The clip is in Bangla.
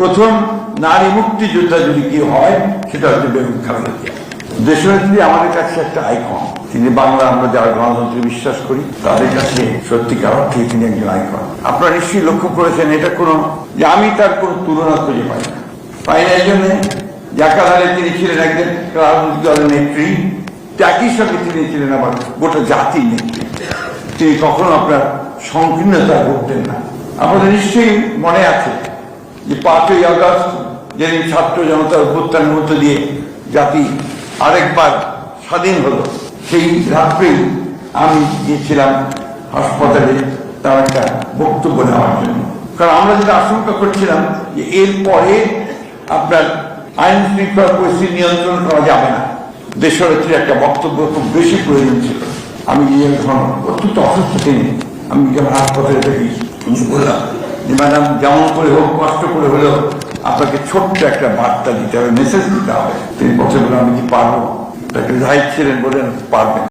প্রথম নারী মুক্তিযোদ্ধা যদি কেউ হয় সেটা হচ্ছে বেগম খালেদা জিয়া। দেশনেত্রী আমাদের কাছে একটা আইকন। তিনি বাংলা, আমরা যারা গণতন্ত্রে বিশ্বাস করি তাদের কাছে সত্যিকার অর্থে তিনি একজন আইকন। আপনারা নিশ্চয়ই লক্ষ্য করেছেন, এটা কোনো যে আমি তার কোনো তুলনা খুঁজে পাই না। এই জন্য একাধারে তিনি ছিলেন একজন রাজনৈতিক দলের নেত্রী, একই সঙ্গে তিনি ছিলেন আবার গোটা জাতির নেত্রী। তিনি কখনো আপনার সংকীর্ণতা করতেন না। আমাদের নিশ্চয়ই মনে আছে যে 5ই আগস্ট যেদিন ছাত্র জনতার অভ্যুত্থানের মধ্য দিয়ে জাতি আরেকবার স্বাধীন হলো, সেই রাত্রেই আমি গিয়েছিলাম হাসপাতালে তার একটা বক্তব্য নেওয়ার জন্য। কারণ আমরা যেটা আশঙ্কা করছিলাম যে এরপরে আপনার আইন শৃঙ্খলা পরিস্থিতি নিয়ন্ত্রণ করা যাবে না, দেশনেত্রীর একটা বক্তব্য খুব বেশি প্রয়োজন ছিল। আমি যখন অত্যন্ত অসুস্থ ছিলেন, আমি যখন হাসপাতালে থেকে বললাম যে ম্যাডাম, যেমন করে হোক, কষ্ট করে হলেও আপনাকে ছোট্ট একটা বার্তা দিতে হবে, মেসেজ দিতে হবে। তিনি কথা বললেন আমি কি পারবো? তাকে যাই ছিলেন বলেন পারবেন।